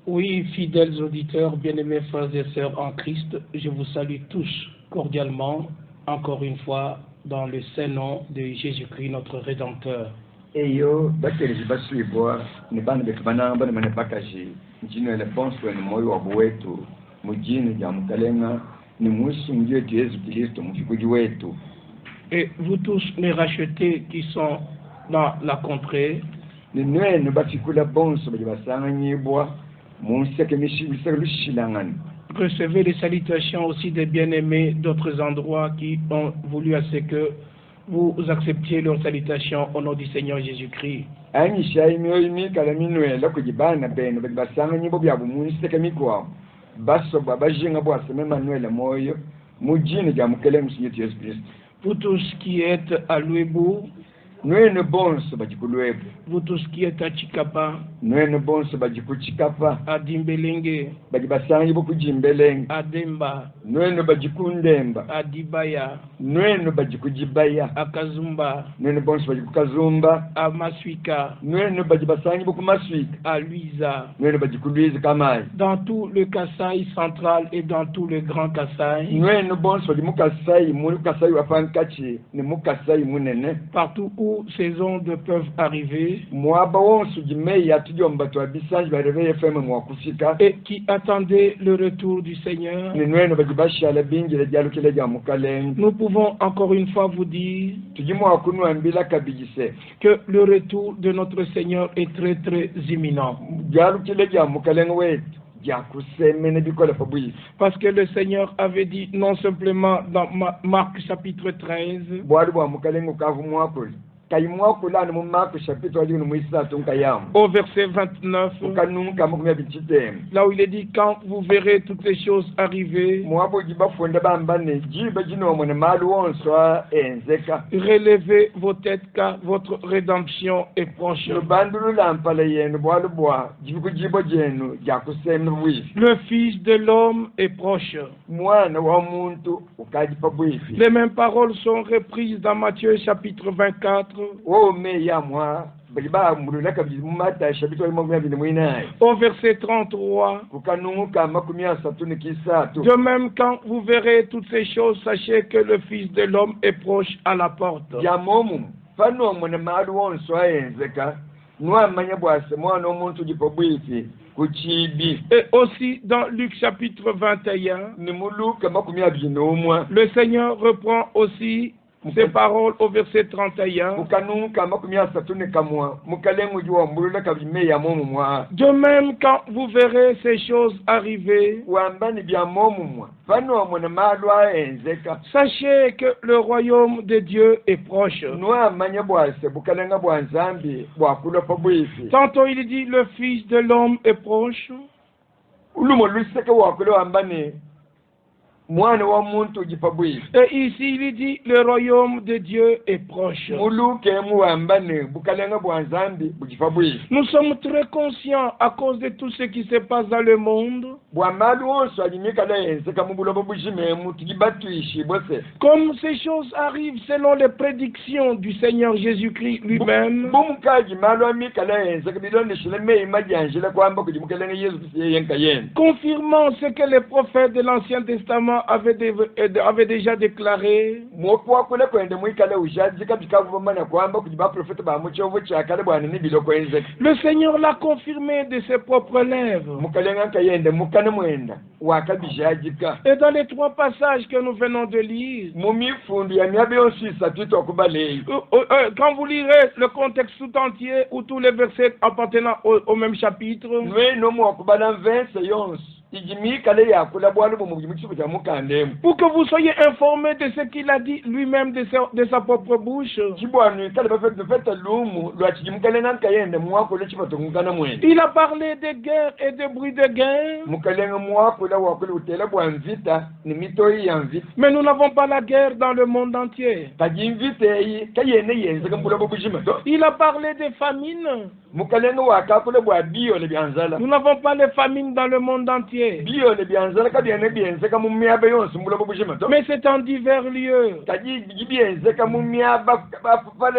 Oui, fidèles auditeurs, bien-aimés frères et sœurs en Christ, je vous salue tous cordialement, encore une fois, dans le saint nom de Jésus-Christ, notre Rédempteur. Eyo bakelezi baswibwa ni bana betu banamba ni manepakaji njino ele bonswe ni moyo wabu wetu mujini ja mukalenga ni mwisungi wetu Yesu Kristo mufikuji wetu. Et vous tous les rachetés qui sont dans la contrée, ni nwenu bafikula bonso baji basanga nyibwa munseke mishimiseke lushilangani. recevez les salutations aussi des bien-aimés d'autres endroits qui ont voulu à ce que vous acceptiez leurs salutations au nom du Seigneur Jésus-Christ. Anyisha imyoyo imikala minwela kujibana beno baji basanga nyibo byabu munseke mikwa basobwa bajinga bwaseme manuela moyo mujini ja mukalenga musinyetu Yesu Kristo. Vous tous qui êtes à Louébou, Nwenu bonso bajikulwebu. vous tous qui êtes à Chikapa, Nwenu bonso bajikuchikapa. à Dimbelenge, Bajibasangi bokujimbelenge. à Demba, Nwenu bajikundemba. à Dibaya, Nwenu bajikujibaya. à Kazumba, Nwenu bonso bajikukazumba. à Maswika, Nwenu bajibasangi bokumaswika. à Luisa, Nwenu bajikulwiza kamai. dans tout le Kasaï central et dans tout le Grand Kasaï, Nwenu bonso bajimukasai mukasai wapankachi ni mukasai munene. partout où ces ondes peuvent arriver, Mwaba wonsu jimeya tujomba twabisanji bareveye feme mwakufika. et qui attendaient le retour du Seigneur, Ni nwenu bajibashala bingile jalukile ja mukalenga. nous pouvons encore une fois vous dire Tujimwakunwa mbila kabijise. que le retour de notre Seigneur est très très imminent. Jalukile ja mukalenga wetu jakusemene bikola pabwi. Parce que le Seigneur avait dit non simplement dans Marc chapitre 13, Bwali bwa mukalenga kavu mwakuli. Kaimwakula ni mu Marko chapitre wali ni muisa tunkayamu. au verset 29, Ukanunka mukumya bichitemu. là où il est dit quand vous verrez toutes ces choses arriver, Mwabo jibafonda bambane jiba jino mwene malu wonswa enzeka. relevez vos têtes car votre rédemption est proche. Lubandulu lampala yenu bwali bwa jibiku jibo jenu jakusemene bwifi. Le Fils de l'homme est proche. Mwana wa muntu ukajipa bwifi. Les mêmes paroles sont reprises dans Matthieu chapitre 24, Wo me ya mwa baliba mululaka bizimata chapitre wa mwezi mwinaye. au verset 33. Kukanuka makumi asatu ni kisatu. De même, quand vous verrez toutes ces choses, sachez que le Fils de l'homme est proche à la porte. Jamomu fano mwene malu wonso ayenzeka nwa manya bwase mwana omuntu jipobwifi kuchibi. Et aussi dans Luc chapitre 21, Ni muluka makumi abiri n'umwe. le Seigneur reprend aussi ces paroles au verset 31. Kukanuka makumi asatu ni kamwa mukalengu juwa mululaka bimeya momu mwa. De même, quand vous verrez ces choses arriver, Wambani bya momu mwa fano mwene malu ayenzeka sachez que le royaume de Dieu est proche. nwa manya bwase bukalenga bwa nzambi bwakula pabwifi. Tantôt il dit le Fils de l'homme est proche, Ulumo luseke wakule wambani mwana wa muntu jipabwifi. et ici il dit le royaume de Dieu est proche. Muluke mu wambani bukalenga bwa nzambi bujipabwifi. Nous sommes très conscients à cause de tout ce qui se passe dans le monde, Bwa malu wonso alimikala yenzeka mu bulobo bujimemu tujibatwishi bose. comme ces choses arrivent selon les prédictions du Seigneur Jésus-Christ lui-même. Bumukaji malu amikala yenzeka bilondeshele meyi majanjela kwamba kujimukalenga Yesu Kristo yenka yenu. Confirmant ce que les prophètes de l'Ancien Testament avaient déjà déclaré, Mwokwakule kwende mwikala ujazika bikavumana kwamba kujiba profeta ba muchovu chakale bwana ni biloko yenzeka. le Seigneur l'a confirmé de ses propres lèvres. Mukalenga kayende mukane mwenda wakabijajika. Et dans les trois passages que nous venons de lire, Mumifundu ya miabe yonsi isatu okubaleyi. quand vous lirez le contexte tout entier ou tous les versets appartenant au même chapitre, Nwe nomu wakubala mvense yonsi. Ijimikale yakula bwalu mu kichifu cha mukandemu. pour que vous soyez informés de ce qu'il a dit lui-même de sa propre bouche. Chibwanu kale bafete lumu lwa chimukalenga kayende mwakule chipato mukana mwenda. Il a parlé de guerre et de bruit de guerre, Mukalenga mwakula wakule utela bwa mvita ni mitoi ya mvita. mais nous n'avons pas la guerre dans le monde entier. Kaji mvita yi kayene yenzeka mbula bujima to. Il a parlé de famine, mukalenga wakakule bwa bio le byanzala Nous n'avons pas les famines dans le monde entier. bio le byanzala kabyane byenzeka mu myaba yonse mbulo bushima to Mais c'est en divers lieux. kaji byenzeka mu myaba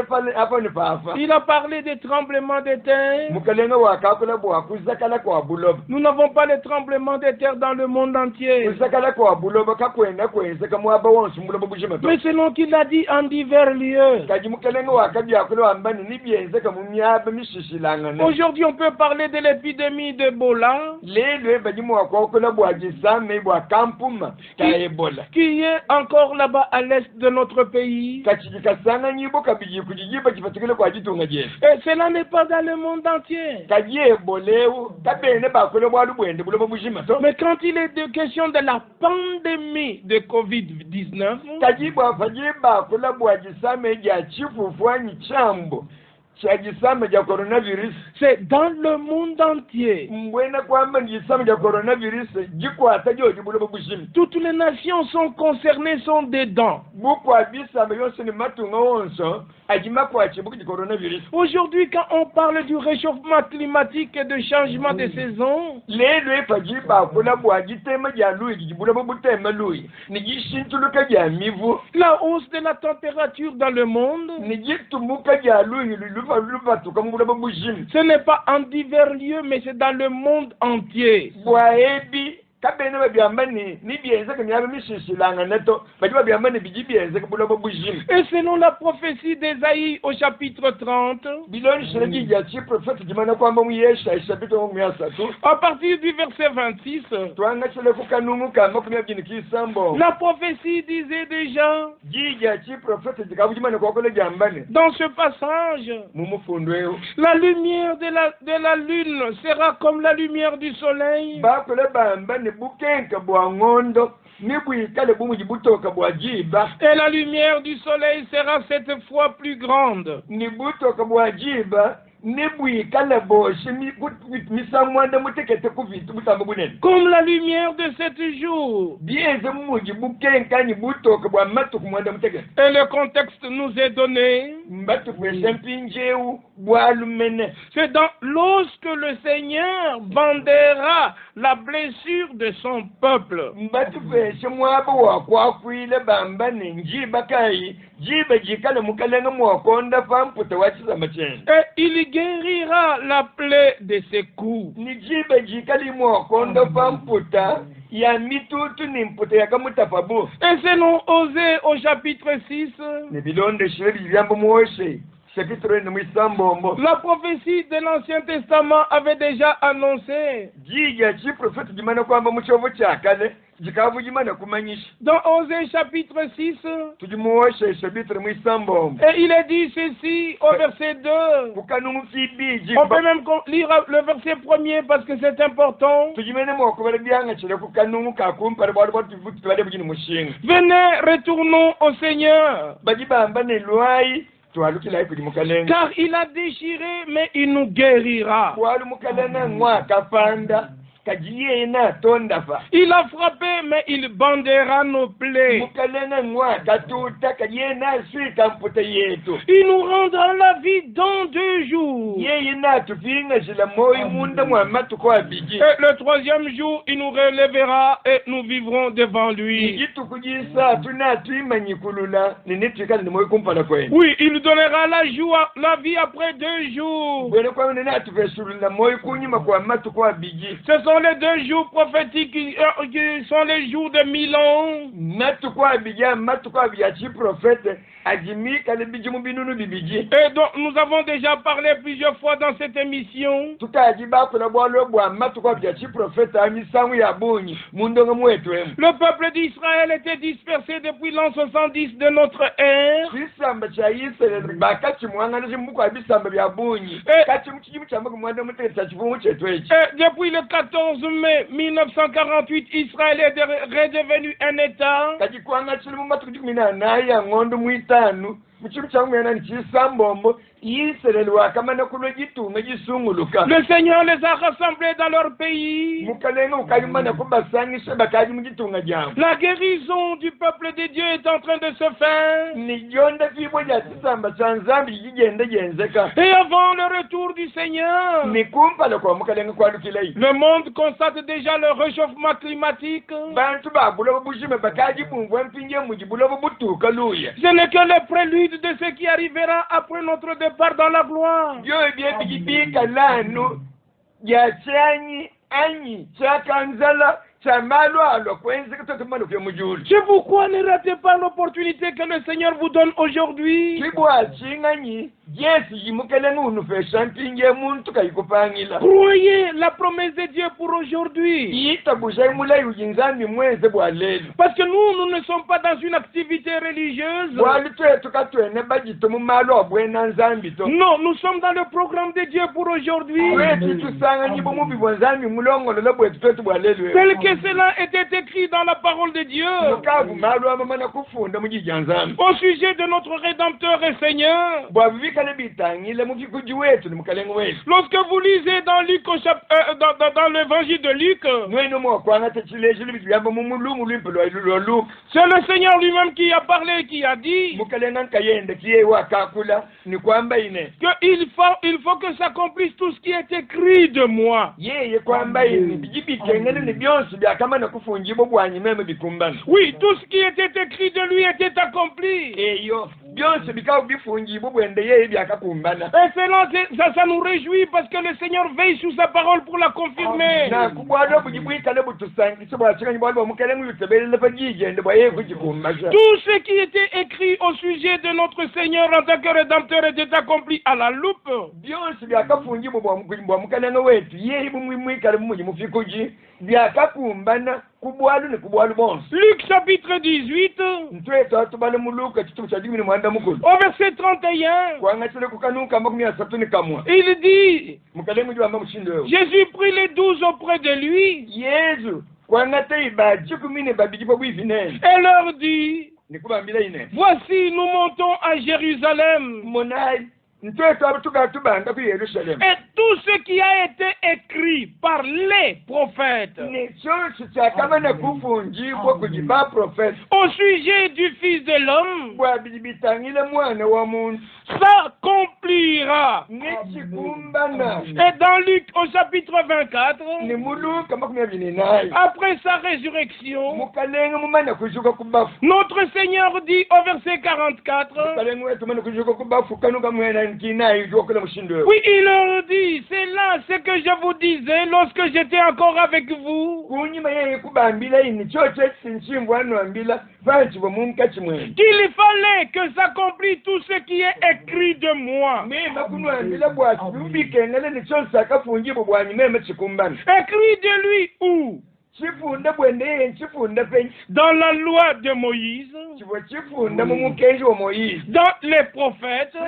fale afone fafa Il a parlé des tremblements de terre. mukalenga wakakule bwa kuzakala kwa bulobo Nous n'avons pas les tremblements de terre dans le monde entier. kuzakala kwa bulobo kakwenda kwenzeka mu aba wonse mbulo bushima to Mais selon qu'il a dit en divers lieux. kaji mukalenga wakabyakule wambani ni byenzeka mu myaba mishishilanga ne Aujourd'hui, on peut parler de l'épidémie d'Ebola lelo bajimu wakokule bwa jisame bwa kampuma ka ebola qui est encore là-bas à l'est de notre pays. kachiji kasanga nyibo kabiji kujijiba chipatikile kwa jitunga je Et cela n'est pas dans le monde entier. kaji ebolewu kabene bakule bwalu bwende bulobo bushima to Mais quand il est de question de la pandémie de Covid-19, kaji bwa faji bakule bwa jisame ja chifufwanyi chambo cha jisame ja coronavirus c'est dans le monde entier. mbwena kwamba jisame ja coronavirus jikwata joji bulobo bushima Toutes les nations sont concernées, sont dedans. bukwa bisame yonse ni matunga wonso ajima kwa chibuki di coronavirus Aujourd'hui, quand on parle du réchauffement climatique et de changement de saison, lelo efaji bakule bwa jitema ja lui jibulobo butema lui ni jishintuluka ja mivu la hausse de la température dans le monde, nijitumuka ja lui luvatuka mubulobo bushima ce n'est pas en divers lieux, mais c'est dans le monde entier. bwaebi kabene babyamba ni byenzeka myabe mishishilanga neto baji babyamba ni biji byenzeka bulobo bushima Et selon la prophétie d'Ésaïe au chapitre 30, biloni shiragi ja chi prophète jimana kwamba mu Yesha chapitre 13 à partir du verset 26, twanga chele kukanungu kama kumya byini kisambo la prophétie disait déjà, jija chi prophète jikabu jimana kwakole jambane dans ce passage, mumufundweyo la lumière de la lune sera comme la lumière du soleil, bakole bamba ni bukenka bwa ngondo ni bwikale bumuji butoka bwa jiba et la lumière du soleil sera 7 fois plus grande. ni butoka bwa jiba ni bwikale boshi misamwanda mutekete kuvitu butambo bunene Comme la lumière de 7 jours. bienze mumuji bukenka ni butoka bwa matuku mwanda mutekete Et le contexte nous est donné. mbatuku esempinjeu bwalumene C'est lorsque le Seigneur vendera la blessure de son peuple. mbatuku ese mwabo wakwakwile bamba ni njiba kai jiba jikale mukalenga mwakonda famputa wachiza machene Et il guérira la plaie de ses coups. ni jiba jikali mwakonda famputa ya mitutu ni mputa yakamutafabu Et selon Osée au chapitre 6, ni bilonde shiri byambo mwoshe chapitre ni mwisambombo la prophétie de l'Ancien Testament avait déjà annoncé. jija chi prophète jimana kwamba muchovo chakale jikavu jimana kumanyisha Dans Osée chapitre 6, tujimuoshe chapitre mwisambombo et il est dit ceci au verset 2. kukanungu kibiji On peut même lire le verset 1er parce que c'est important. tujimene mwokubala byanga chile kukanungu kakumpala bwali bwatuvuti tubale bujini mushinga Venez, retournons au Seigneur. bajibamba ne lwai Car il a déchiré, mais il nous guérira. Il a frappé, mais il bandera nos plaies. Il nous rendra la vie dans 2 jours. Et le 3e jour, il nous relèvera et nous vivrons devant lui. Oui, il nous donnera la vie après 2 jours. Ce sont les 2 jours prophétiques qui sont les jours de 1000 ans. Et donc nous avons déjà parlé plusieurs fois dans cette émission. Le peuple d'Israël était dispersé depuis l'an 70 de notre ère. Et depuis le 14 mai 1948, Israël est redevenu un État. Israël wakamana kulojitunga jisunguluka. Le Seigneur les a rassemblés dans leur pays. Mukalenga ukayumana kubasangisa bakaji mujitunga jambo. La guérison du peuple de Dieu est en train de se faire. Ni jonda fibo ya tisamba chanzambi jigende jenzeka. Et avant le retour du Seigneur, Ni kumpala kwa mukalenga kwa lukilai. le monde constate déjà le réchauffement climatique. Bantu babula bushime bakaji bumvwa mpinje mujibula butuka luya. Ce n'est que le prélude de ce qui arrivera après notre départ dans la gloire. Yo bie bigibika lanu ya chanyi anyi chakanzala chamalwalo kwenze kutotumano kyo mujuli. C'est pourquoi ne ratez pas l'opportunité que le Seigneur vous donne aujourd'hui. Kibwa chinganyi Jesi jimukelenga unufesha mpinje muntu kayikupangila. Croyez la promesse de Dieu pour aujourd'hui. Ita bushay mulai ujinzambi mweze bwa lelo. Parce que nous ne sommes pas dans une activité religieuse. Bwali twetu katwene bagito mu malo obwena nzambi to. Non, nous sommes dans le programme de Dieu pour aujourd'hui. Wetu tusanga nyibo mubi bwanzambi mulongo lelo bwetu twetu bwa lelo. Tel que cela était écrit dans la parole de Dieu. Mukavu malo amamana kufunda mujija nzambi. Au sujet de notre Rédempteur et Seigneur. Lorsque vous lisez dans Luc, dans l'évangile de Luc, c'est le Seigneur lui-même qui a parlé et qui a dit qu'il faut que s'accomplisse tout ce qui est écrit de moi. Oui, tout ce qui était écrit de lui était accompli. Et ça nous réjouit parce que le Seigneur veille sur sa parole pour la confirmer. Tout ce qui était écrit au sujet de notre Seigneur en tant que Rédempteur était accompli à la loupe. Luc chapitre 18, au verset 31, il dit, Jésus prit les 12 auprès de lui et leur dit, voici, nous montons à Jérusalem. Et tout ce qui a été écrit par les prophètes au sujet du Fils de l'homme s'accomplira. Et dans Luc au chapitre 24, après sa résurrection, notre Seigneur dit au verset 44, oui, il leur dit, c'est là ce que je vous disais lorsque j'étais encore avec vous, qu'il fallait que s'accomplisse tout ce qui est écrit de moi. Écrit de lui où? Dans la loi de Moïse, dans les prophètes et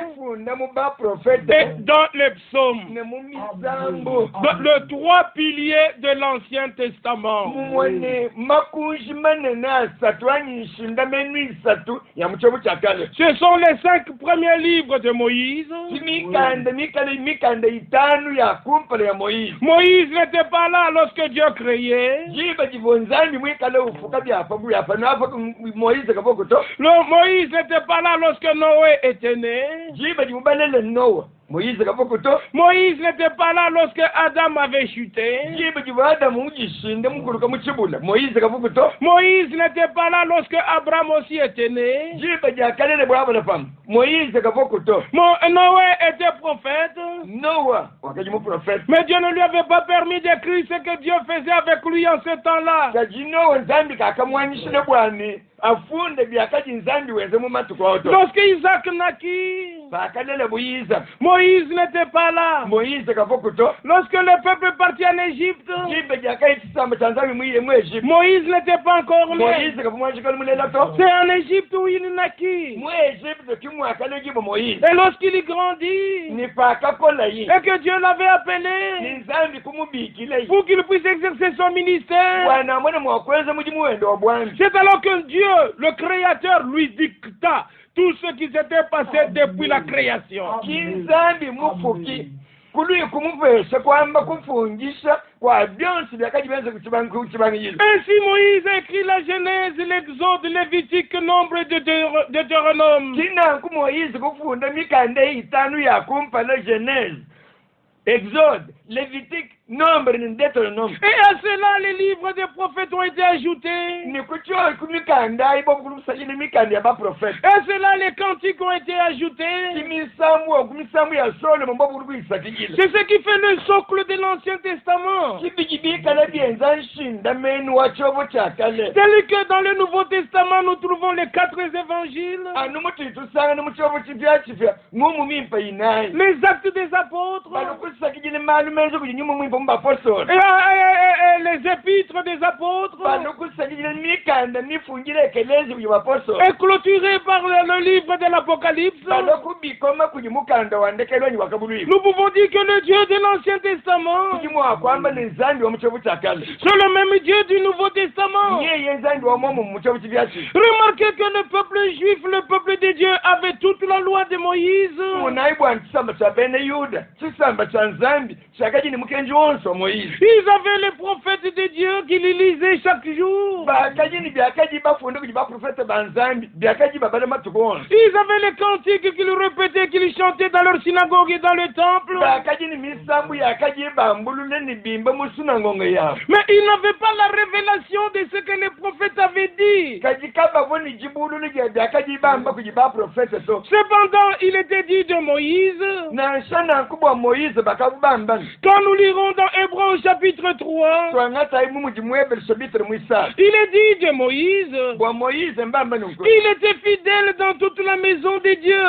dans les psaumes, dans les 3 piliers de l'Ancien Testament. Ce sont les 5 premiers livres de Moïse. Moïse n'était pas là lorsque Dieu créait. Moïse n'était pas là lorsque Noé était né. Moïse n'était pas là lorsque Adam avait chuté. Moïse n'était pas là lorsque Abraham aussi était né. Noé était prophète. Mais Dieu ne lui avait pas permis d'écrire ce que Dieu faisait avec lui en ce temps-là. Lorsque Isaac naquit, Moïse n'était pas là. Lorsque le peuple est parti en Égypte, Moïse n'était pas encore né. C'est en Égypte où il naquit. Et lorsqu'il y grandit, et que Dieu l'avait appelé pour qu'il puisse exercer son ministère, c'est alors que Dieu, le Créateur, lui dicta tout ce qui s'était passé depuis la création. Kinzambi mufuki kului kumuvesha kwamba kufungisha kwa byonsi byakajibenza kuchibangile. Ainsi Moïse a écrit la Genèse, l'Exode, Lévitique, Nombre de Deutéronome. Kinanku Moïse kufunda mikande itanu ya kumpa la Genèse, Exode, Lévitique, Nombre et Deutéronome. Et à cela, les livres des prophètes ont été ajoutés. Ni kuchoa kumikanda ibo kulusajili mikanda ya ba prophète. Et à cela, les cantiques ont été ajoutés. Kimisamu ya Solomon mbo kulisajili. C'est ce qui fait le socle de l'Ancien Testament. Kibijibika la bienza nshinda menu wa chobo chakale. Tel que dans le Nouveau Testament, nous trouvons les 4 évangiles. Anumuti tusanga no chobo chivya ngumu mimpa inai. Les actes des apôtres. Balukusajili malumezo kujinyumu mimpa mbapostoli. Et les épîtres des apôtres. Et clôturés par le livre de l'Apocalypse. Nous pouvons dire que le Dieu de l'Ancien Testament, c'est le même Dieu du Nouveau Testament. Remarquez que le peuple juif, le peuple de Dieu, avait toute la loi de Moïse. Ils avaient les prophètes de Dieu qui les lisaient chaque jour. Ils avaient les cantiques qu'ils répétaient, qu'ils chantaient dans leur synagogue et dans le temple. Mais ils n'avaient pas la révélation de ce que les prophètes avaient dit. Cependant, il était dit de Moïse. Quand nous lirons dans Hébreux chapitre 3, il est dit de Moïse, il était fidèle dans toute la maison de Dieu.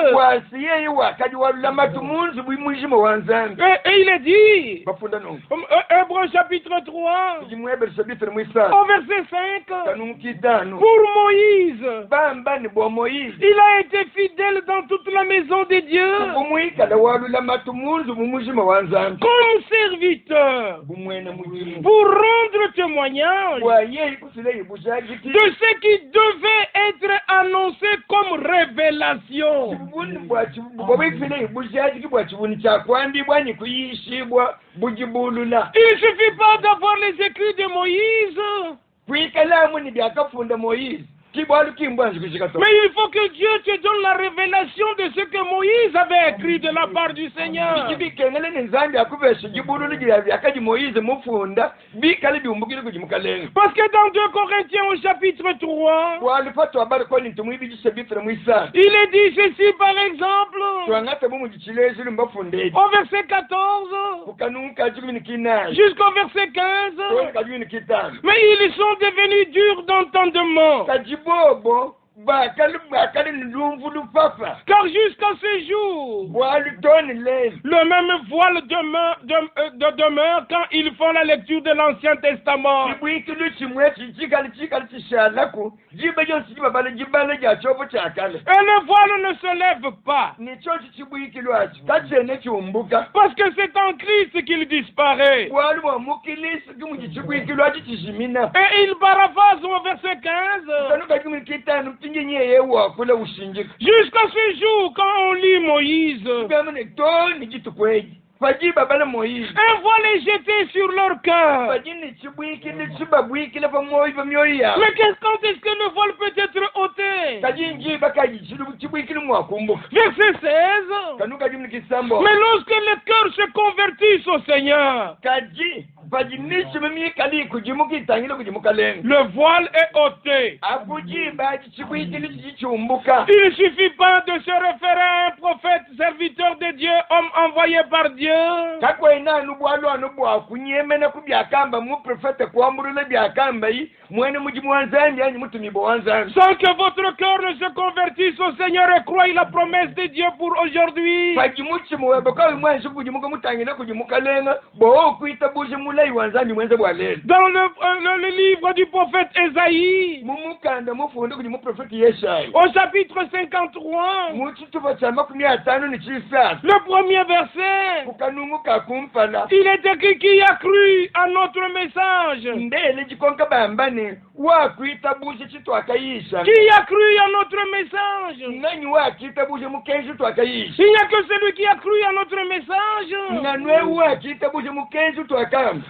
Et il est dit, Hébreux chapitre 3, au verset 5, pour Moïse, il a été fidèle dans toute la maison de Dieu, comme serviteur, pour rendre témoignage de ce qui devait être annoncé comme révélation. Il ne suffit pas d'avoir les écrits de Moïse, mais il faut que Dieu te donne la révélation de ce que Moïse avait écrit de la part du Seigneur. Parce que dans 2 Corinthiens au chapitre 3, il est dit ceci par exemple, au verset 14 jusqu'au verset 15, mais ils sont devenus durs d'entendement. Car jusqu'à ce jour, le même voile demeure quand ils font la lecture de l'Ancien Testament. Et le voile ne se lève pas. Parce que c'est en Christ qu'il disparaît. Et il paraphrase au verset 15. Jusqu'à ce jour, quand on lit Moïse, un voile est jeté sur leur cœur. Mais quand est-ce que le voile peut être ôté? Verset 16. Mais lorsque les cœurs se convertissent au Seigneur, le voile est ôté. Il ne suffit pas de se référer à un prophète, serviteur de Dieu, homme envoyé par Dieu. Sans que votre cœur ne se convertisse au Seigneur et croie la promesse de Dieu pour aujourd'hui. Dans le livre du prophète Ésaïe, au chapitre 53, le premier verset, il est écrit qui a cru à notre message. Qui a cru à notre message? Il n'y a que celui qui a cru à notre message.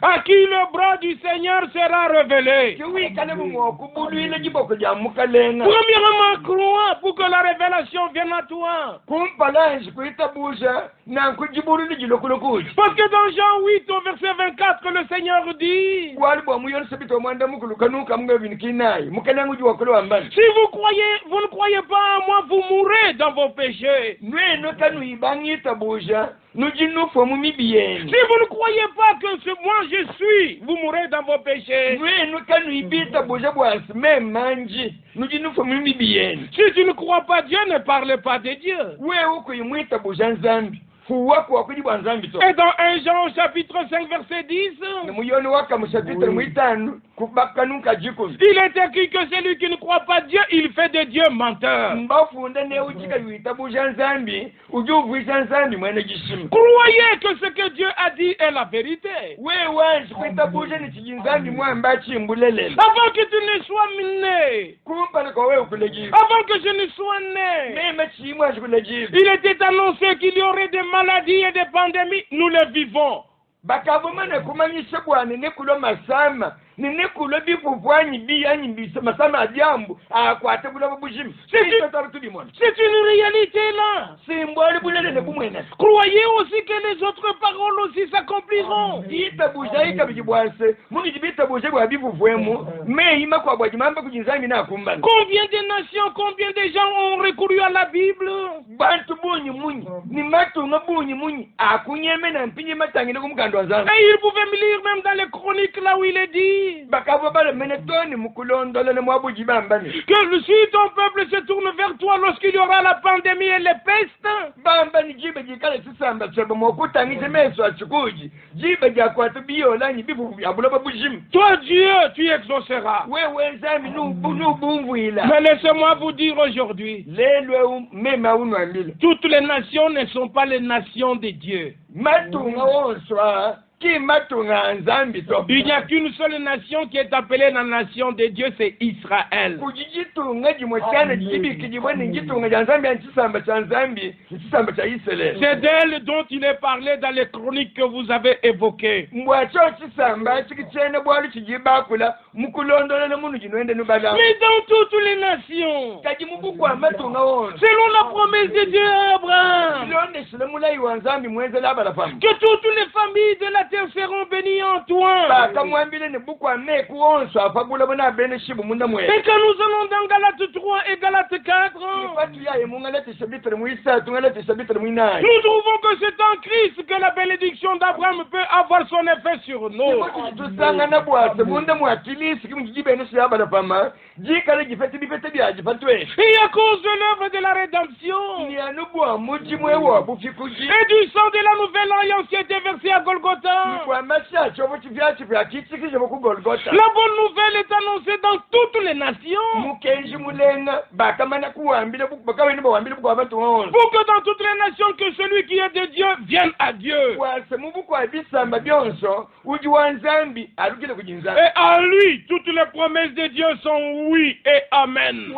À qui le bras du Seigneur sera révélé. Premièrement, crois pour que la révélation vienne à toi. Parce que dans Jean 8 au verset 24, le Seigneur dit, si vous ne croyez pas à moi, vous mourrez dans vos péchés. Si vous ne croyez pas que moi je suis, vous mourrez dans vos péchés. Si tu ne crois pas Dieu, ne parle pas de Dieu. Et dans 1 Jean chapitre 5 verset 10, il est écrit que celui qui ne croit pas Dieu, il fait de Dieu menteur. Croyez que ce que Dieu a dit est la vérité. Avant que tu ne sois né, avant que je ne sois né, il était annoncé qu'il y aurait des maladies et des pandémies, nous les vivons. C'est une réalité là. Croyez aussi que les autres paroles aussi s'accompliront. Combien de nations, combien de gens ont recouru à la Bible? Et ils pouvaient me lire même dans les chroniques là où il est dit que si ton peuple se tourne vers toi lorsqu'il y aura la pandémie et les pestes, toi Dieu, tu exauceras. Mais laissez-moi vous dire aujourd'hui, toutes les nations ne sont pas les nations de Dieu. Il n'y a qu'une seule nation qui est appelée la nation de Dieu, c'est Israël. C'est d'elle dont il est parlé dans les chroniques que vous avez évoquées. Mais dans toutes les nations, selon la promesse de Dieu à Abraham, que toutes les familles de la terre seront bénies en toi. Et quand nous allons dans Galates 3 et Galates 4, nous trouvons que c'est en Christ que la bénédiction d'Abraham peut avoir son effet sur nous. Et à cause de l'œuvre de la rédemption et du sang de la nouvelle alliance qui a été versé à Golgotha, la bonne nouvelle est annoncée dans toutes les nations. Pour que dans toutes les nations, que celui qui est de Dieu vienne à Dieu. Et à lui, toutes les promesses de Dieu sont oui et amen.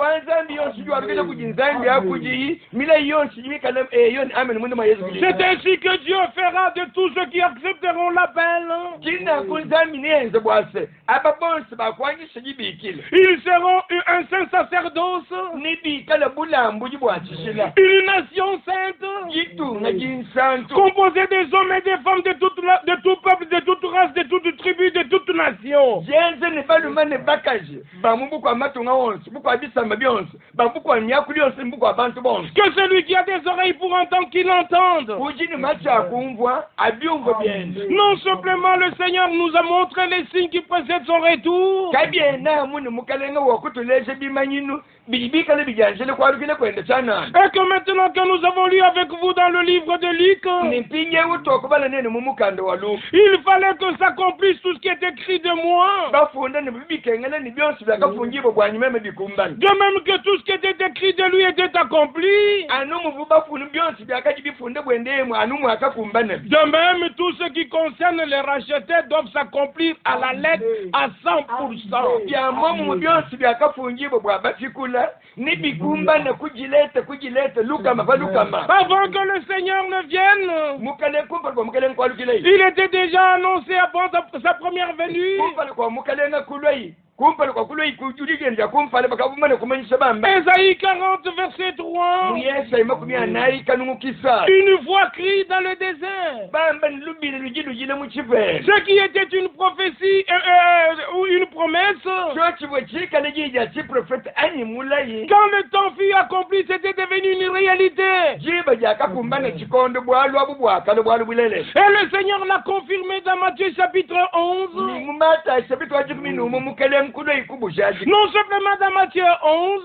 C'est ainsi que Dieu fera de tous ceux qui accepteront l'appel. Ils seront un saint sacerdoce, une nation sainte, composée des hommes et des femmes de tout peuple, de toute race, de toute tribu, de toute nation. animaux. Jenze ne baluma ne bakaje. Bamubu kwa matunga onse, buku abisamba byonse, bamubu kwa myakuli onse, buku abantu bonse. Que celui qui a des oreilles pour entendre qu'il entende. Ujini macha kumvwa, abyumvo bien. Non simplement le Seigneur nous a montré les signes qui précèdent son retour. Kabiena munu mukalenga wakutuleje bimanyinu. Et que maintenant que nous avons lu avec vous dans le livre de Luc, il fallait que s'accomplisse tout ce qui est écrit de moi. De même que tout ce qui était écrit de lui était accompli. De même, tout ce qui concerne les rachetés doivent s'accomplir à la lettre à 100%. Avant que le Seigneur ne vienne, il était déjà annoncé avant sa première venue. Ésaïe 40 verset 3. Une voix crie dans le désert. Ce qui était une prophétie ou une promesse, quand le temps fut accompli, c'était devenu une réalité. Et le Seigneur l'a confirmé dans Matthieu chapitre 11. Non simplement dans Matthieu 11,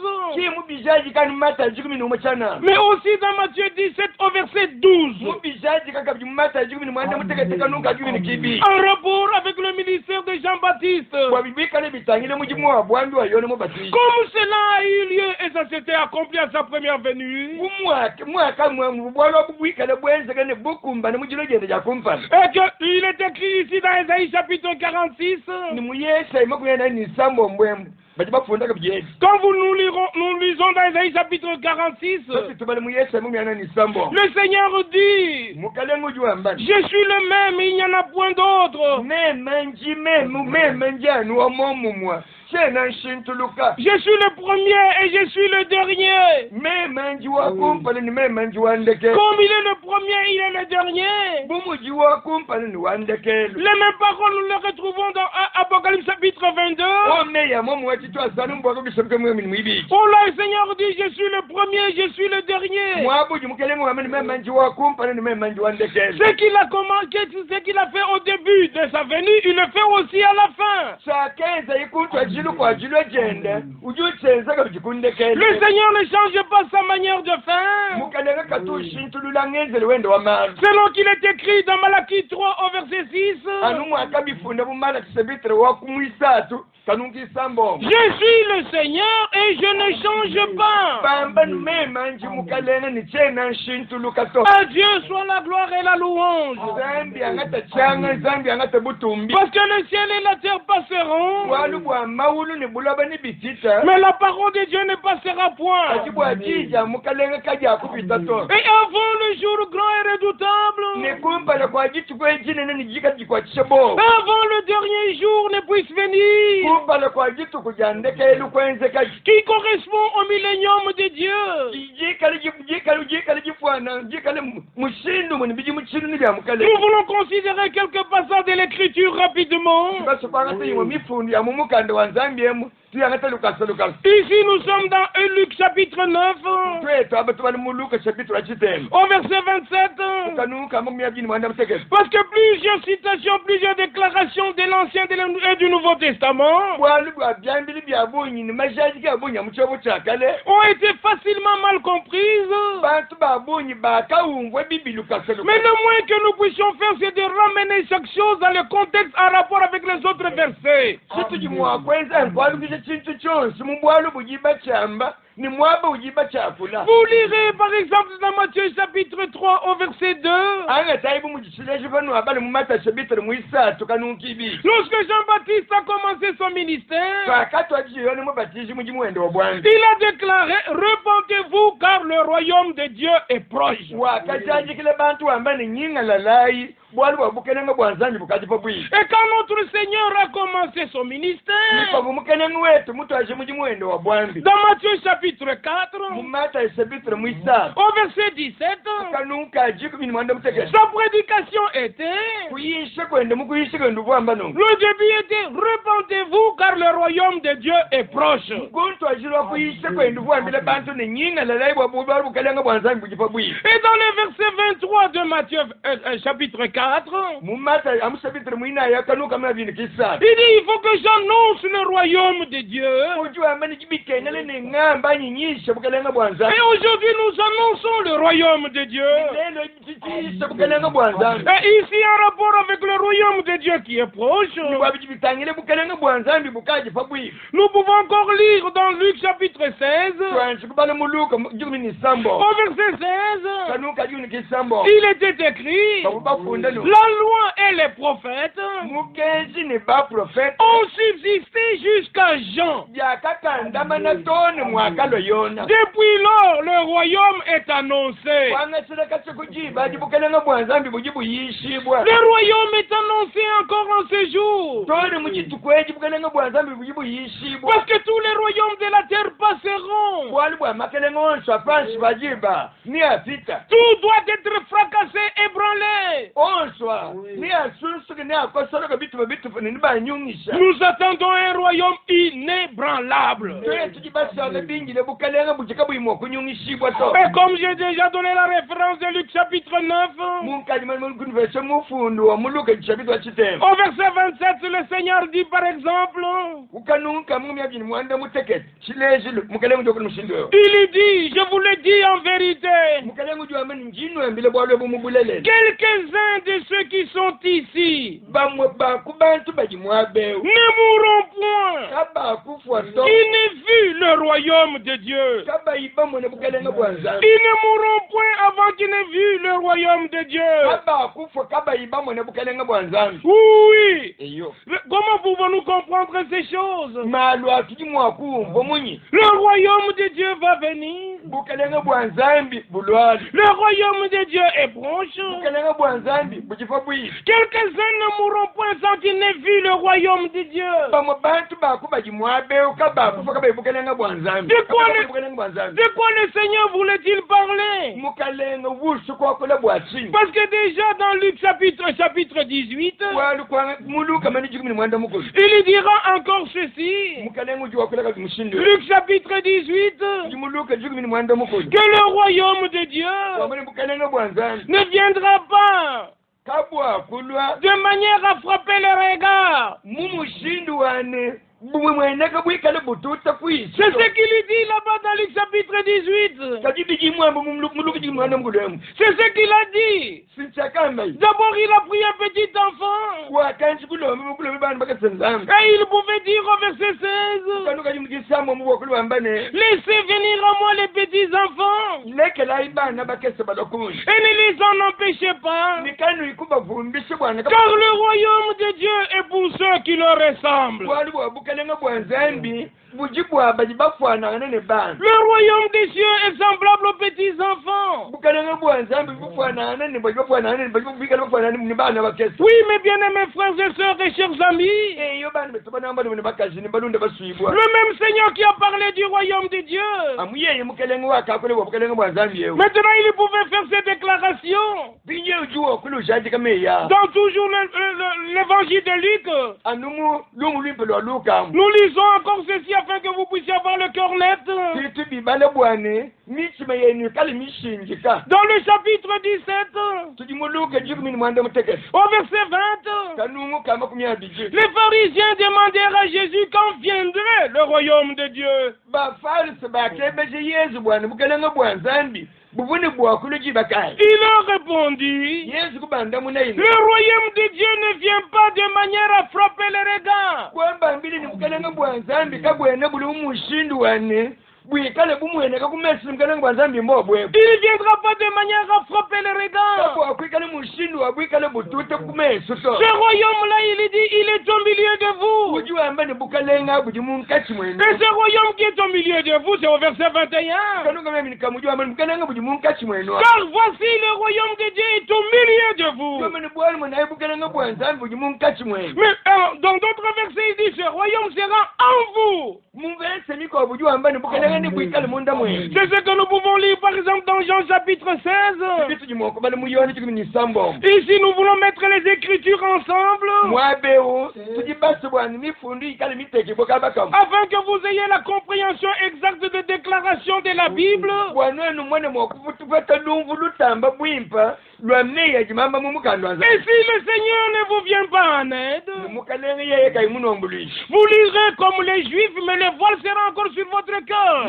mais aussi dans Matthieu 17 au verset 12. En rapport avec le ministère de Jean-Baptiste. Comme cela a eu lieu et ça s'était accompli à sa première venue. Et qu'il est écrit ici dans Ésaïe chapitre 46. Quand nous lisons dans Ésaïe chapitre 46, le Seigneur dit, je suis le même, il n'y en a point d'autre. Je suis le premier et je suis le dernier. Comme il est le premier, il est le dernier. Les mêmes paroles, nous les retrouvons dans Apocalypse chapitre 22. Oh là, le Seigneur dit, je suis le premier, je suis le dernier. Ce qu'il a fait au début de sa venue, il le fait aussi à la fin. Le Seigneur ne change pas sa manière de faire. Selon qu'il est écrit dans Malachie 3 au verset 6. Je suis le Seigneur et je ne change pas. À Dieu soit la gloire et la louange. Parce que le ciel et la terre passeront, mais la parole de Dieu ne passera point. Et avant le jour grand et redoutable, avant le dernier jour ne puisse venir, qui correspond au millénium de Dieu. Nous voulons considérer quelques passages de l'écriture rapidement. Ici nous sommes dans Luc chapitre 9 au verset 27. Parce que plusieurs citations, plusieurs déclarations de l'Ancien et du Nouveau Testament ont été facilement mal comprises. Mais le moins que nous puissions faire, c'est de ramener chaque chose dans le contexte en rapport avec les autres versets. Vous lirez par exemple dans Matthieu chapitre 3 au verset 2. Lorsque Jean-Baptiste a commencé son ministère, il a déclaré, repentez-vous car le royaume de Dieu est proche. Et quand notre Seigneur a commencé son ministère, dans Matthieu chapitre chapitre 4, au verset 17, sa prédication était, le début était, repentez-vous car le royaume de Dieu est proche. Et dans le verset 23 de Matthieu chapitre 4, il dit, il faut que j'annonce le royaume de Dieu. Et aujourd'hui, nous annonçons le royaume de Dieu. Et ici, en rapport avec le royaume de Dieu qui est proche, nous pouvons encore lire dans Luc chapitre 16, au verset 16, il était écrit, la loi et les prophètes ont subsisté jusqu'à Jean. Depuis lors, le royaume est annoncé. Le royaume est annoncé encore en ce jour. Parce que tous les royaumes de la terre passeront. Tout doit être fracassé, ébranlé. Nous attendons un royaume inébranlable. Et comme j'ai déjà donné la référence de Luc chapitre 9, au verset 27, le Seigneur dit par exemple, il dit, je vous le dis en vérité, quelques-uns de ceux qui sont ici ne mourront point. Ils n'aient vu le royaume de Dieu. Ils ne mourront point avant qu'ils n'aient vu le royaume de Dieu. Oui. Comment pouvons-nous comprendre ces choses? Le royaume de Dieu va venir. Le royaume de Dieu est proche. Quelques-uns ne mourront point sans qu'ils n'aient vu le royaume de Dieu. De quoi le Seigneur voulait-il parler? Parce que déjà dans Luc chapitre 18, il dira encore ceci. Luc chapitre 18, que le royaume de Dieu ne viendra pas de manière à frapper le regard. C'est ce qu'il dit là-bas dans Luc chapitre 18. C'est ce qu'il a dit. D'abord, il a pris un petit enfant. Et il pouvait dire au verset 16, laissez venir à moi les petits enfants. Et ne les en empêchez pas. Car le royaume de Dieu est pour ceux qui leur ressemblent. Le royaume des cieux est semblable aux petits enfants. Oui, mes bien-aimés frères et sœurs et chers amis, le même Seigneur qui a parlé du royaume de Dieu, maintenant il pouvait faire ces déclarations dans toujours l'évangile de Luc. Nous lisons encore ceci afin que vous puissiez avoir le cœur net. Dans le chapitre 17, au verset 20, les pharisiens demandèrent à Jésus quand viendrait le royaume de Dieu. Il leur répondit, le royaume de Dieu ne vient pas de manière à frapper les regards. Il ne viendra pas de manière à frapper les regards. Ce royaume-là, il dit, il est au milieu de vous. Et ce royaume qui est au milieu de vous, c'est au verset 21. Car voici le royaume de Dieu est au milieu de vous. Mais dans d'autres versets, il dit, ce royaume sera en vous. C'est ce que nous pouvons lire par exemple dans Jean chapitre 16. Ici nous voulons mettre les Écritures ensemble afin que vous ayez la compréhension exacte des déclarations de la Bible. Et si le Seigneur ne vous vient pas en aide, vous lirez comme les Juifs, mais le voile sera encore sur votre cœur.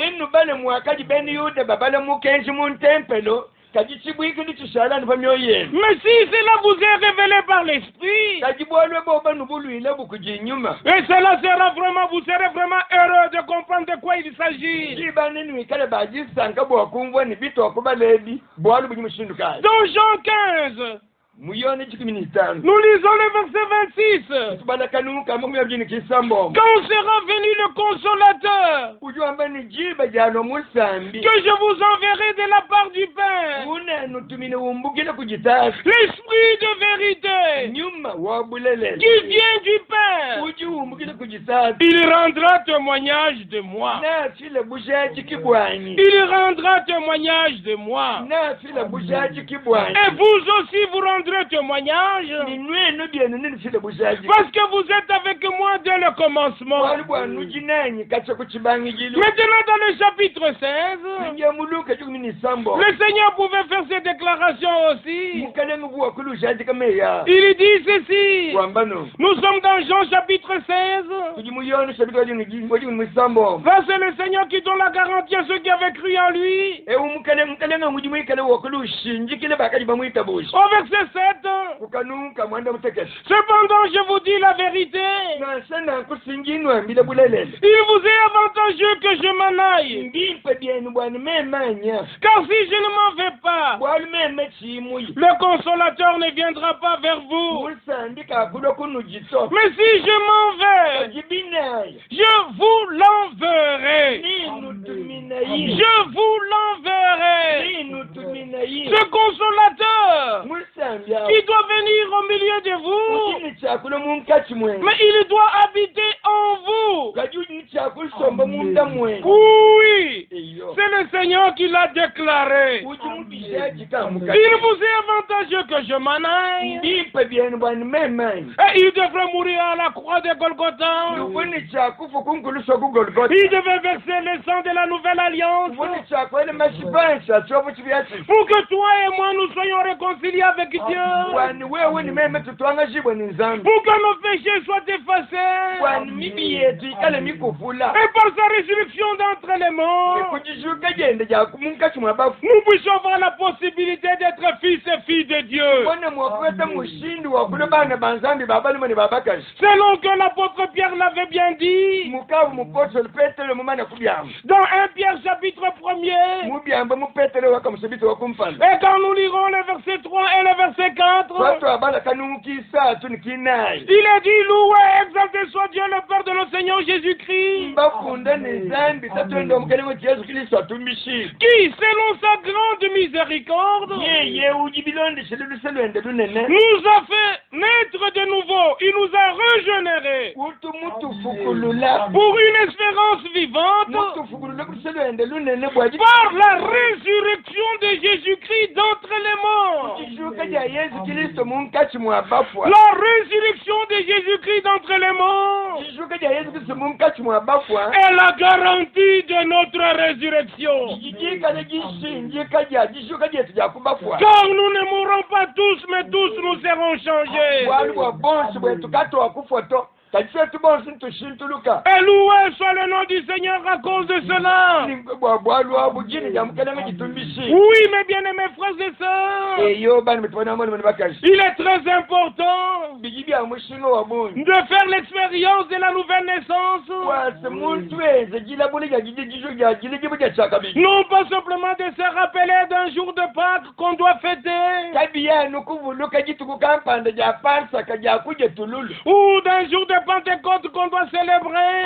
Mais si cela vous est révélé par l'Esprit, et cela sera vraiment, vous serez vraiment heureux de comprendre de quoi il s'agit. Dans Jean 15, nous lisons le verset 26. Quand sera venu le consolateur, que je vous enverrai de la part du Père, l'Esprit de vérité, qui vient du Père, il rendra témoignage de moi. Il rendra témoignage de moi. Et vous aussi vous rendrez témoignage, parce que vous êtes avec moi dès le commencement. Maintenant dans le chapitre 16, le Seigneur pouvait faire ces déclarations aussi. Il dit ceci. Nous sommes dans Jean chapitre 16. Là c'est le Seigneur qui donne la garantie à ceux qui avaient cru en lui. Au verset 7, cependant je vous dis la vérité, il vous est avantageux que je m'en aille, car si je ne m'en vais pas, le consolateur ne viendra pas vers vous. Mais si je m'en vais, je vous l'enverrai. Je vous l'enverrai. Ce consolateur qui doit venir au milieu de vous, mais il doit habiter en vous. Oui, c'est le Seigneur qui l'a déclaré. Il vous est avantageux que je m'en aille. Et il devrait mourir à la croix de Golgotha. Il devait verser le sang de la nouvelle alliance pour que toi et moi nous soyons réconciliés avec Dieu. Pour que nos péchés soient effacés. Et par sa résurrection d'entre les morts, nous puissions avoir la possibilité d'être fils et filles de Dieu. Selon que l'apôtre Pierre l'avait bien dit, dans 1 Pierre chapitre 1er, et quand nous lirons le verset 3 et le verset 4, il est dit, loué et exalté soit Dieu le Père de notre Seigneur Jésus-Christ, qui, selon sa grande miséricorde, nous a fait naître de nouveau. Il nous a régénérés pour une espérance vivante par la résurrection de Jésus-Christ d'entre les morts. La résurrection de Jésus-Christ d'entre les morts est la garantie de notre résurrection. Car nous ne mourrons pas tous, mais tous nous serons changés. Et loué soit le nom du Seigneur à cause de cela. Oui, mes bien-aimés frères et sœurs, il est très important de faire l'expérience de la nouvelle naissance. Non pas simplement de se rappeler d'un jour de Pâques qu'on doit fêter, ou d'un jour de Pentecôte qu'on doit célébrer.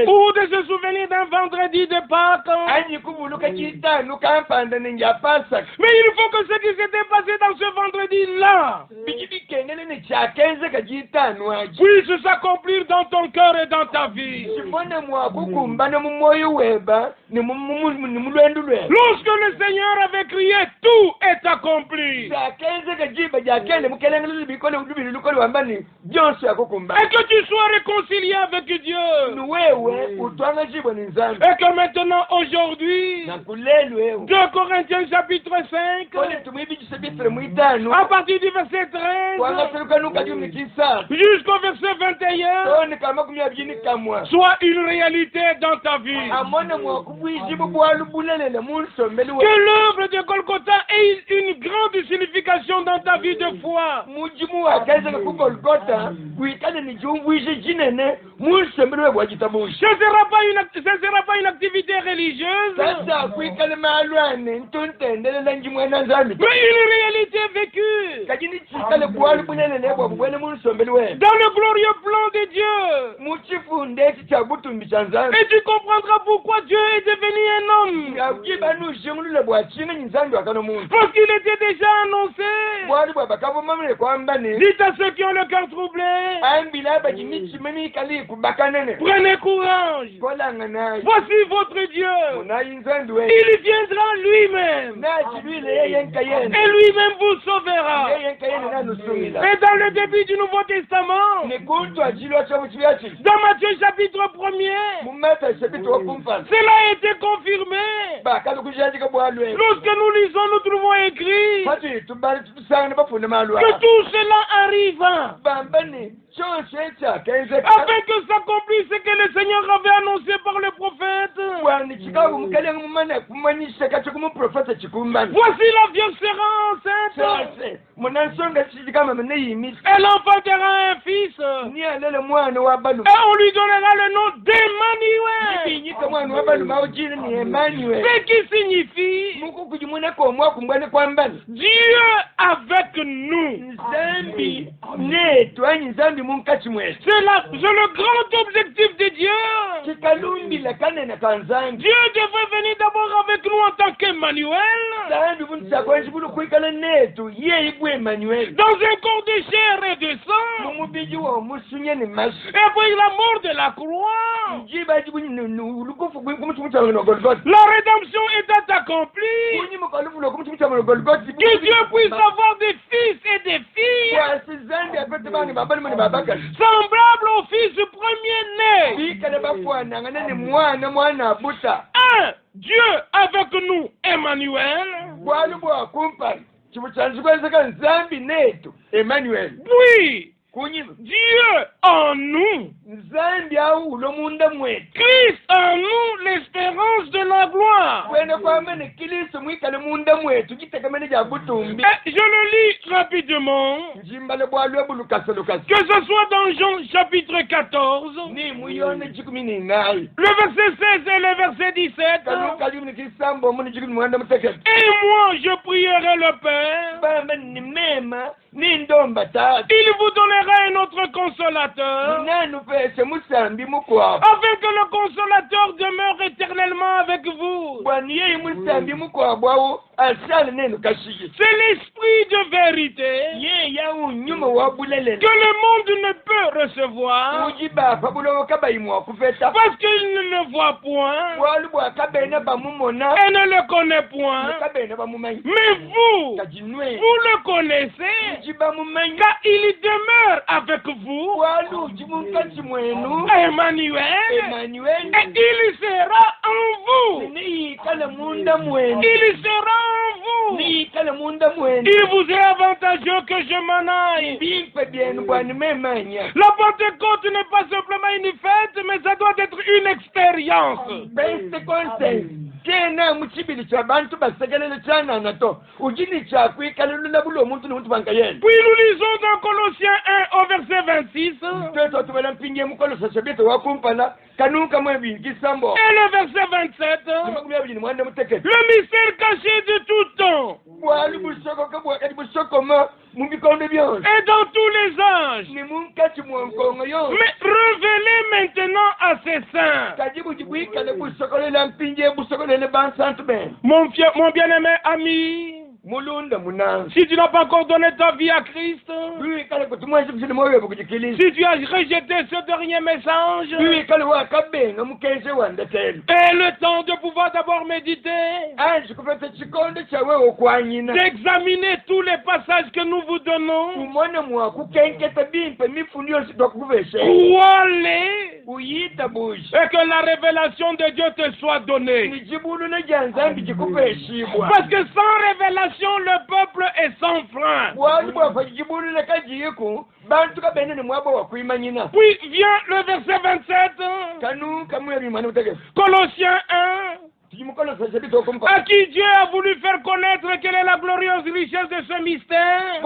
Ou de se souvenir d'un vendredi de Pâques. Mais il faut que ce qui s'était passé dans ce vendredi-là puisse s'accomplir dans ton cœur et dans ta vie. Lorsque le Seigneur avait crié, tout est accompli. Et que tu sois réconcilié avec Dieu. Et que maintenant, aujourd'hui, 2 Corinthiens chapitre 5, à partir du verset 13 jusqu'au verset 21, soit une réalité dans ta vie. Que l'œuvre de Golgotha ait une grande signification dans ta vie de foi. Ce ne sera pas une activité religieuse, mais une réalité vécue dans le glorieux plan de Dieu. Et tu comprendras pourquoi Dieu est devenu un homme. Parce qu'il était déjà annoncé. Dites à ceux qui ont le cœur troublé, prenez courage. Voici votre Dieu. Il viendra lui-même. Et lui-même vous sauvera. Et dans le début du Nouveau Testament, dans Matthieu chapitre 1er, cela a été confirmé. Lorsque nous lisons, nous trouvons écrit que tout cela arriva afin que s'accomplisse ce que le Seigneur avait annoncé par le prophète. Voici la Vierge sera enceinte. Elle enfantera un fils. Et on lui donnera le nom d'Emmanuel. Ce qui signifie Dieu avec nous. C'est le grand objectif de Dieu. Dieu devrait venir d'abord avec nous en tant qu'Emmanuel. Dans un corps de chair et de sang. Et puis la mort de la croix. La rédemption est accomplie. Que Dieu puisse avoir des fils et des filles semblables au fils premier-né. Dieu avec nous, Emmanuel. Oui. Dieu en nous. Christ en nous, l'espérance de la gloire. Et je le lis rapidement. Que ce soit dans Jean chapitre 14, le verset 16 et le verset 17. Et moi, je prierai le Père. Il vous donnera un autre consolateur, afin que le consolateur demeure éternellement avec vous. C'est l'esprit de vérité que le monde ne peut recevoir parce qu'il ne le voit point et ne le connaît point. Mais vous le connaissez, car il demeure avec vous, Emmanuel, et il sera en vous. Il sera en vous. Il vous est avantageux que je m'en aille. La Pentecôte n'est pas simplement une fête, mais ça doit être une expérience. Puis nous lisons dans Colossiens 1 au verset 26. le verset 27, le mystère caché de tout temps, et dans tous les âges, mais révélé maintenant à ses saints. Mon bien-aimé ami, si tu n'as pas encore donné ta vie à Christ, si tu as rejeté ce dernier message, et le temps de pouvoir d'abord méditer, d'examiner tous les passages que nous vous donnons, crois-les, et que la révélation de Dieu te soit donnée. Parce que sans révélation, le peuple est sans frein. Puis vient le verset 27. Colossiens 1. À qui Dieu a voulu faire connaître quelle est la glorieuse richesse de ce mystère.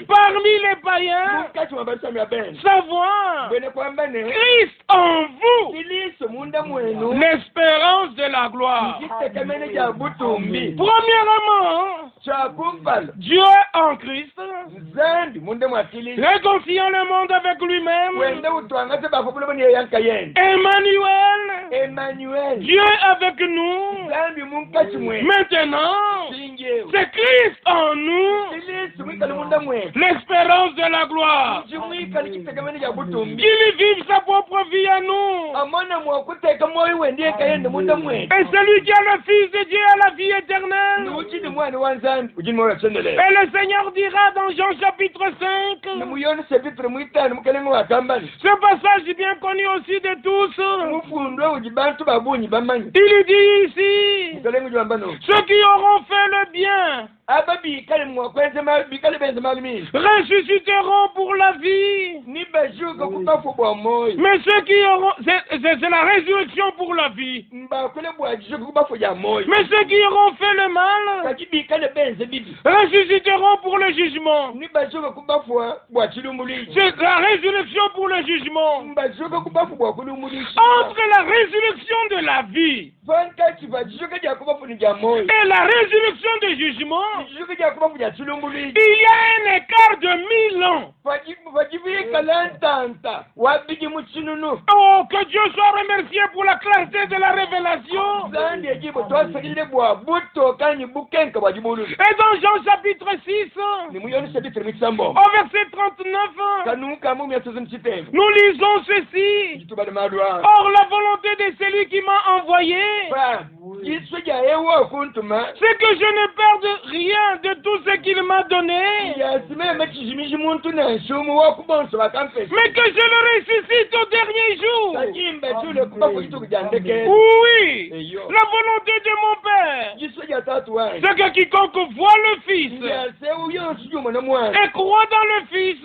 Parmi les païens, savoir Christ en vous, l'espérance de la gloire. Premièrement, Dieu en Christ, réconciliant le monde avec lui-même. Emmanuel, Dieu avec nous. Maintenant, c'est Christ en nous, l'espérance de la gloire. Qu'il vive sa propre vie à nous. Et celui qui a le Fils de Dieu a la vie éternelle. Et le Seigneur dira dans Jean chapitre 5, ce passage est bien connu aussi de tous. Il dit ici, ceux qui auront fait le bien ressusciteront pour la vie. Mais ceux qui auront, c'est la résurrection pour la vie. Mais ceux qui auront fait le mal ressusciteront pour le jugement. C'est la résurrection pour le jugement. Entre la résurrection de la vie et la résurrection du jugement, il y a un écart de 1000 ans. Oh, que Dieu soit remercié pour la clarté de la révélation. Et dans Jean chapitre 6, au verset 39, nous lisons ceci. Or, la volonté de celui qui m'a envoyé, c'est que je ne perde rien de tout ce qu'il m'a donné, mais que je le ressuscite au dernier jour. Oui, la volonté de mon Père, c'est que quiconque voit le Fils et croit dans le Fils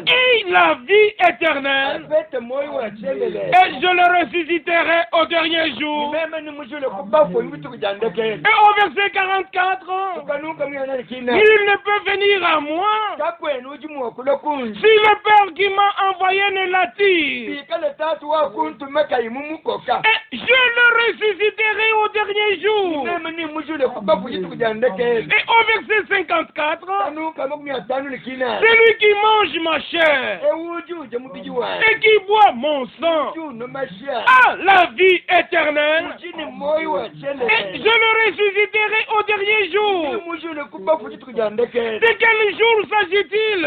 ait la vie éternelle, et je le ressusciterai au dernier jour. Et au verset 44, il ne peut venir à moi si le Père qui m'a envoyé ne l'attire. Et je le ressusciterai au dernier jour. Et au verset 54, celui qui mange ma chair et qui boit mon sang a la vie éternelle. Et je le ressusciterai au dernier jour. De quel jour s'agit-il?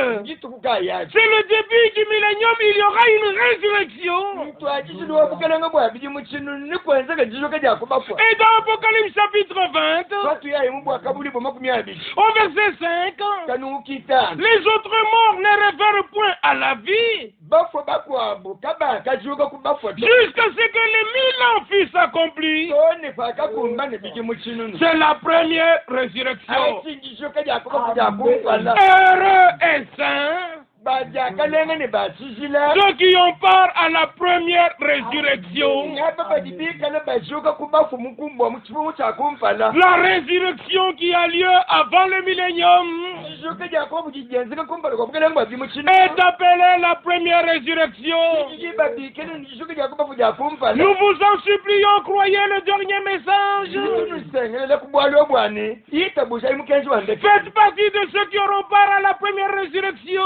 C'est le début du millénium, il y aura une résurrection. Et dans Apocalypse chapitre 20, au verset 5, les autres morts ne révèrent point à la vie jusqu'à ce que les 1000 ans fussent accomplis. C'est la première résurrection. Heureux et saints ceux qui ont part à la première résurrection. La résurrection qui a lieu avant le millénium est appelée la première résurrection. Nous vous en supplions, croyez le dernier message. Faites partie de ceux qui auront part à la première résurrection.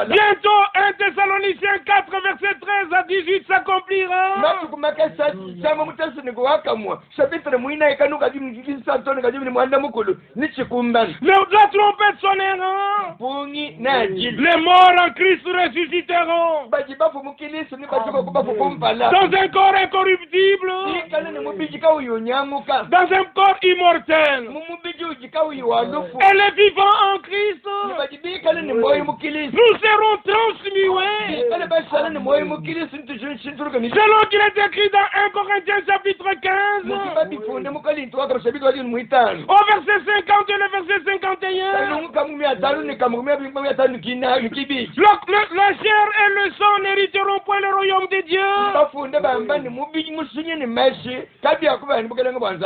Bientôt, 1 Thessaloniciens 4, verset 13 à 18 s'accomplira. La trompette sonnera. Les morts en Christ ressusciteront. Dans un corps incorruptible. Dans un corps immortel. Et les vivants en Christ. Nous serons transmués. Selon qu'il est écrit dans 1 Corinthiens chapitre 15. Au verset 50 et le verset 51. La chair et le sang n'hériteront point le royaume de Dieu.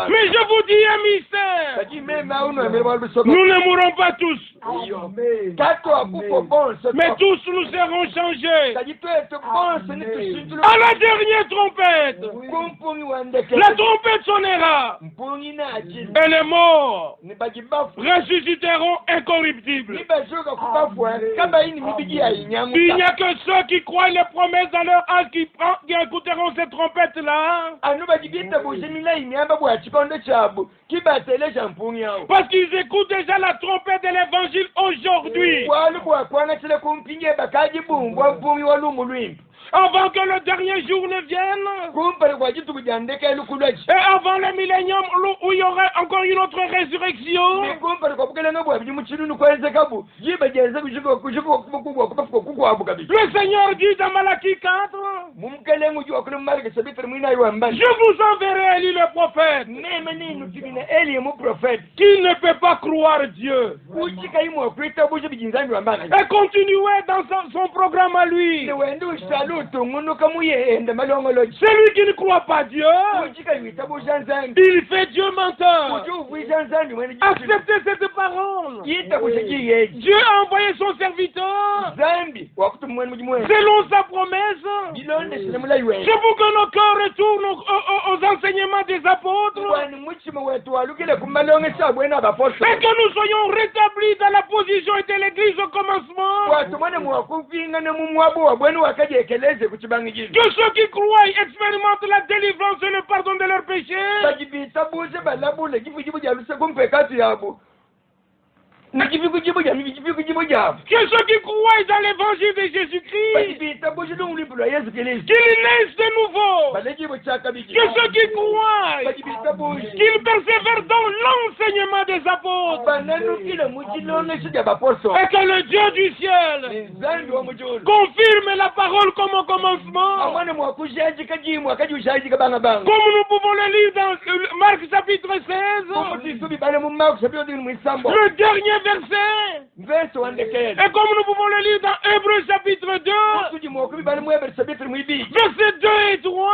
Mais je vous dis un mystère. Nous ne mourrons pas tous. Mais tous nous serons changés. À la dernière trompette. La trompette sonnera. Et les morts ressusciteront incorruptibles. Il n'y a que ceux qui croient les promesses dans leur âge qui écouteront cette trompette-là. Parce qu'ils écoutent déjà la trompette de l'évangile aujourd'hui. Avant que le dernier jour ne vienne. Et avant le millénium où il y aura encore une autre résurrection. Le Seigneur dit dans Malachie 4. Je vous enverrai Élie le prophète. Qui ne peut pas croire Dieu. Et continuer dans son programme à lui. Celui qui ne croit pas Dieu, il fait Dieu menteur. Acceptez cette parole. Dieu a envoyé son serviteur selon sa promesse. C'est pour que nos cœurs retournent aux enseignements des apôtres et que nous soyons rétablis dans la position de l'Église au commencement. Que ceux qui croient expérimentent la délivrance et le pardon de leurs péchés. Que ceux qui croient dans l'évangile de Jésus-Christ, qu'ils naissent de nouveau. Que ceux qui croient, qu'ils persévèrent dans l'enseignement des apôtres. Et que le Dieu du ciel confirme la parole comme au commencement. Comme nous pouvons le lire dans Marc chapitre 16. Le dernier verset. Et comme nous pouvons le lire dans Hébreux chapitre 2. Versets 2 et 3.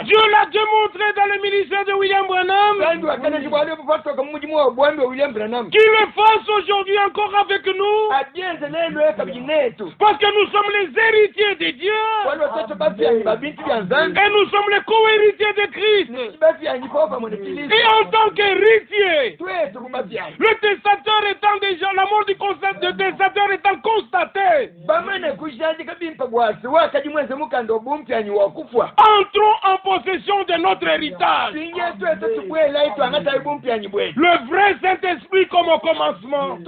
Dieu l'a démontré dans le ministère de William Branham. Qu'il le fasse aujourd'hui encore avec nous. Parce que nous sommes les héritiers de Dieu. Et nous sommes les co-héritiers de Christ. Et en tant qu'héritier, le testateur étant déjà, la mort du testateur étant constatée, entrons en possession de notre héritage. Le vrai Saint-Esprit comme au commencement.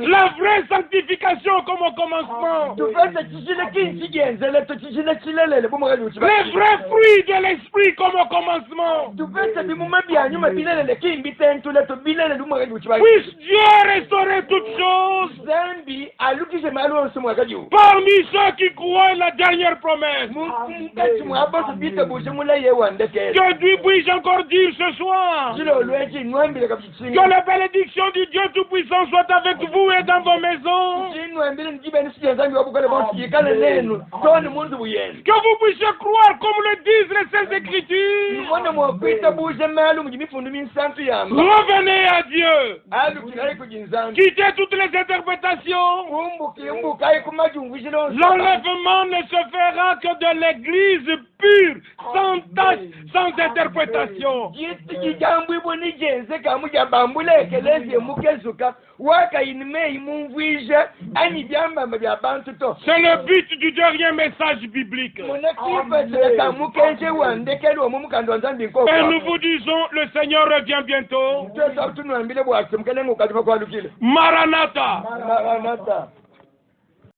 La vraie sanctification comme au commencement. Les vrais fruits de l'Esprit comme au commencement. Puisse Dieu restaurer toutes choses. Parmi ceux qui croient la dernière promesse. Que Dieu puisse encore dire ce soir. Que la bénédiction du Dieu Tout-Puissant soit avec vous et dans vos maisons. Que vous puissiez croire comme le disent les Saintes Écritures. Revenez à Dieu. Quittez toutes les interprétations. L'enlèvement ne se fera que de l'église pure, sans tâche, sans interprétation. C'est le but du dernier message biblique. Et nous vous disons, le Seigneur revient bientôt. Maranatha.